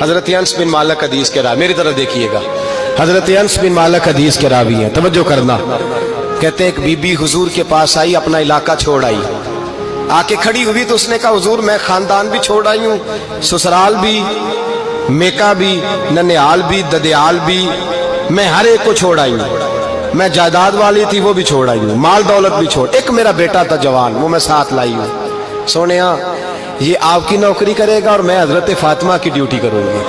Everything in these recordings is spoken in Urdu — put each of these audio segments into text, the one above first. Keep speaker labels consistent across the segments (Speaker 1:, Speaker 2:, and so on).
Speaker 1: حضرت انس بن مالک حدیث کے راوی، میری طرف دیکھیے گا، حضرت انس بن مالک حدیث کے راوی ہیں، توجہ کرنا۔ کہتے ہیں ایک بی بی حضور کے پاس آئی، اپنا علاقہ چھوڑ آئی، آ کے کھڑی ہوئی تو اس نے کہا حضور میں خاندان بھی چھوڑ آئی ہوں، سسرال بھی، میکا بھی، ننیال بھی، ددیال بھی، میں ہر ایک کو چھوڑ آئی ہوں، میں جائیداد والی تھی وہ بھی چھوڑ آئی ہوں، مال دولت بھی چھوڑ، ایک میرا بیٹا تھا جوان وہ میں ساتھ لائی ہوں۔ سونیا یہ آپ کی نوکری کرے گا اور میں حضرت فاطمہ کی ڈیوٹی کروں گی،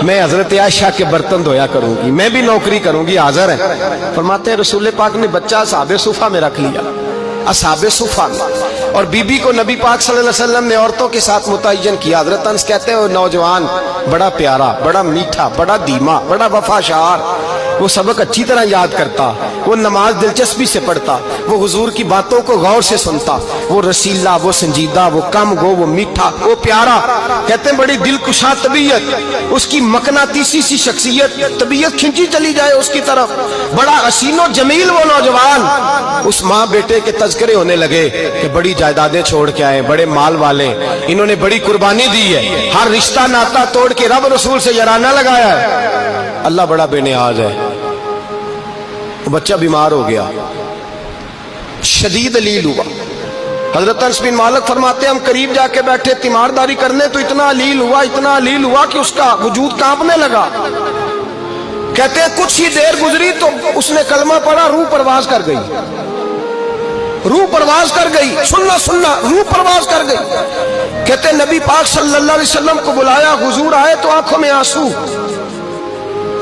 Speaker 1: میں حضرت عائشہ کے برتن دھویا کروں گی، میں بھی نوکری کروں گی، حاضر ہے۔ فرماتے ہیں رسول پاک نے بچہ اصحاب صفہ میں رکھ لیا، اصحاب صفہ میں، اور بی بی کو نبی پاک صلی اللہ علیہ وسلم نے عورتوں کے ساتھ متعین کیا۔ حضرت انس کہتے ہیں وہ نوجوان بڑا پیارا، بڑا میٹھا، بڑا دھیما، بڑا وفاشار، وہ سبق اچھی طرح یاد کرتا، وہ نماز دلچسپی سے پڑھتا، وہ حضور کی باتوں کو غور سے سنتا، وہ رسیلا، وہ سنجیدہ، وہ کم گو، وہ میٹھا، وہ پیارا۔ کہتے ہیں بڑی دلکشا طبیعت، اس کی مقناطیسی سی شخصیت، طبیعت کھنچی چلی جائے اس کی طرف، بڑا حسین و جمیل وہ نوجوان۔ اس ماں بیٹے کے تذکرے ہونے لگے کہ بڑی جائیدادیں چھوڑ کے آئے، بڑے مال والے، انہوں نے بڑی قربانی دی ہے، ہر رشتہ ناتا توڑ کے رب رسول سے یارانہ لگایا ہے، اللہ بڑا بے نیاز ہے۔ بچہ بیمار ہو گیا، شدید علیل ہوا۔ حضرت انس بن مالک فرماتے ہیں ہم قریب جا کے بیٹھے تیمارداری کرنے تو اتنا علیل ہوا کہ اس کا وجود کانپنے لگا۔ کہتے ہیں کچھ ہی دیر گزری تو اس نے کلمہ پڑھا، روح پرواز کر گئی، روح پرواز کر گئی، سننا روح پرواز کر گئی۔ کہتے ہیں نبی پاک صلی اللہ علیہ وسلم کو بلایا، حضور آئے تو آنکھوں میں آنسو۔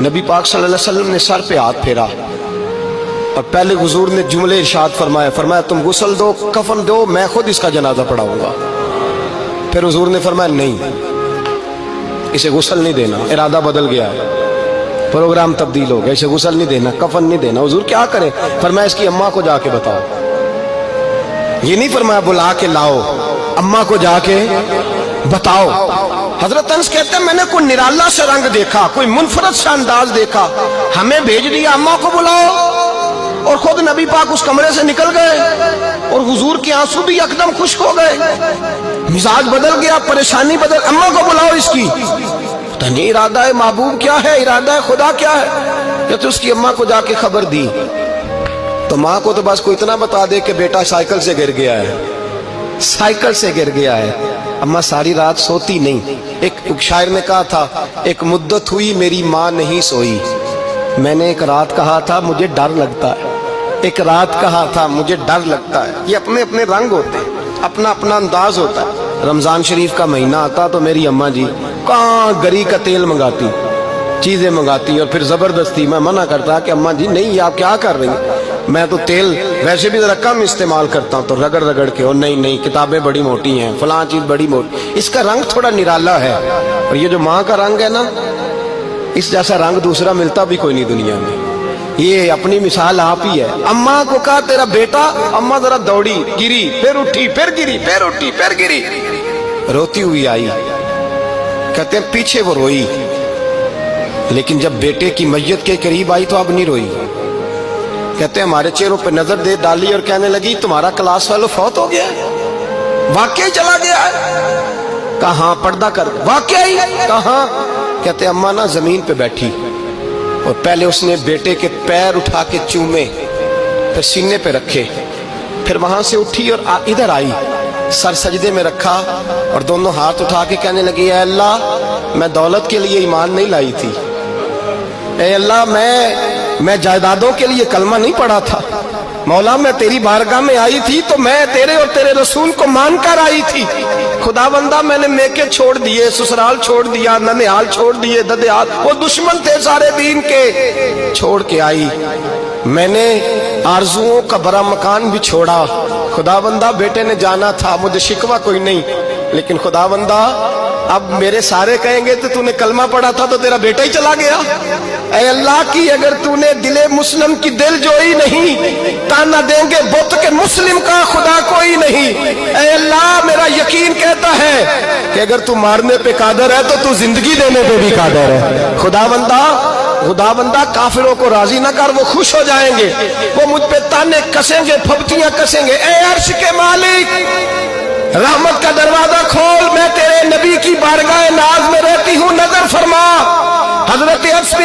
Speaker 1: نبی پاک صلی اللہ علیہ وسلم نے سر پہ ہاتھ پھیرا اور پہلے حضور نے جملے ارشاد فرمایا تم غسل دو، کفن دو، میں خود اس کا جنازہ پڑھاؤں گا۔ پھر حضور نے فرمایا نہیں، اسے غسل نہیں دینا، ارادہ بدل گیا ہے، پروگرام تبدیل ہو گیا، اسے غسل نہیں دینا، کفن نہیں دینا۔ حضور کیا کرے؟ فرمایا اس کی اماں کو جا کے بتاؤ، یہ نہیں فرمایا بلا کے لاؤ، اماں کو جا کے بتاؤ۔ حضرت انس کہتے ہیں میں نے کوئی نرالا سے رنگ دیکھا، کوئی منفرد سا انداز دیکھا، ہمیں بھیج دیا اماں کو بلاؤ، اور خود نبی پاک اس کمرے سے نکل گئے اور حضور کے آنسو بھی یکدم خشک ہو گئے، مزاج بدل گیا، پریشانی بدل، اماں کو بلاؤ اس کی۔ پتہ نہیں ارادہ ہے محبوب کیا ہے، ارادہ ہے خدا کیا ہے۔ کہتے اس کی اماں کو جا کے خبر دی تو ماں کو تو بس کوئی اتنا بتا دے کہ بیٹا سائیکل سے گر گیا ہے، سائیکل سے گر گیا ہے۔ اماں ساری رات سوتی نہیں۔ ایک شاعر نے کہا تھا ایک مدت ہوئی میری ماں نہیں سوئی، میں نے ایک رات کہا تھا مجھے ڈر لگتا ہے، ایک رات کہا تھا مجھے ڈر لگتا ہے۔ یہ اپنے اپنے رنگ ہوتے ہیں، اپنا اپنا انداز ہوتا ہے۔ رمضان شریف کا مہینہ آتا تو میری اماں جی کہاں گری کا تیل منگاتی، چیزیں منگاتی، اور پھر زبردستی میں منع کرتا کہ اماں جی نہیں آپ کیا کر رہی ہیں، میں تو تیل ویسے بھی ذرا کم استعمال کرتا ہوں، تو رگڑ رگڑ کے، اور نہیں کتابیں بڑی موٹی ہیں، فلاں چیز بڑی موٹی، اس کا رنگ تھوڑا نرالا ہے۔ اور یہ جو ماں کا رنگ ہے نا، اس جیسا رنگ دوسرا ملتا بھی کوئی نہیں دنیا میں۔ یہ اپنی مثال آپ ہی ہے۔ اماں کو کہا تیرا بیٹا، اماں ذرا دوڑی، گری، پھر اٹھی، پھر گری، پھر اٹھی، پھر گری، روتی ہوئی آئی۔ کہتے ہیں پیچھے وہ روئی، لیکن جب بیٹے کی میت کے قریب آئی تو اب نہیں روئی۔ کہتے ہیں ہمارے چہروں پہ نظر دے ڈالی اور کہنے لگی تمہارا کلاس فیلو فوت ہو گیا ہے، واقعی چلا گیا ہے؟ کہاں پردہ کر، واقعی کہاں؟ کہتے اماں نا زمین پہ بیٹھی اور پہلے اس نے بیٹے کے پیر اٹھا کے چومے، پھر سینے پہ رکھے، پھر وہاں سے اٹھی اور ادھر آئی، سر سجدے میں رکھا اور دونوں ہاتھ اٹھا کے کہنے لگی اے اللہ میں دولت کے لیے ایمان نہیں لائی تھی، اے اللہ میں جائیدادوں کے لیے کلمہ نہیں پڑھا تھا، مولا میں تیری بارگاہ میں آئی تھی تو میں تیرے اور تیرے رسول کو مان کر آئی تھی، خدا بندہ میں نے میکے چھوڑ دیے، سسرال چھوڑ دیا، ننیال چھوڑ دیے، ددیال، وہ دشمن تھے سارے دین کے، چھوڑ کے آئی، میں نے آرزوؤں کا بڑا مکان بھی چھوڑا، خدا بندہ بیٹے نے جانا تھا، مجھے شکوہ کوئی نہیں، لیکن خدا بندہ اب میرے سارے کہیں گے تو نے کلمہ پڑھا تھا تو تیرا بیٹا ہی چلا گیا، اے اللہ کی اگر تو نے دل مسلم کی دل جوئی نہیں، تانا دیں گے بت کے مسلم کا خدا کوئی نہیں، اے اللہ میرا یقین کہتا ہے کہ اگر تو مارنے پہ قادر ہے تو تو زندگی دینے پہ بھی قادر ہے، خدا بندہ کافروں کو راضی نہ کر، وہ خوش ہو جائیں گے، وہ مجھ پہ تانے کسیں گے، پھپتیاں کسیں گے، اے عرش کے مالک رحمت کا دروازہ کھول، میں تیرے نبی کی بارگاہ ناز میں رہتی ہوں، نظر فرما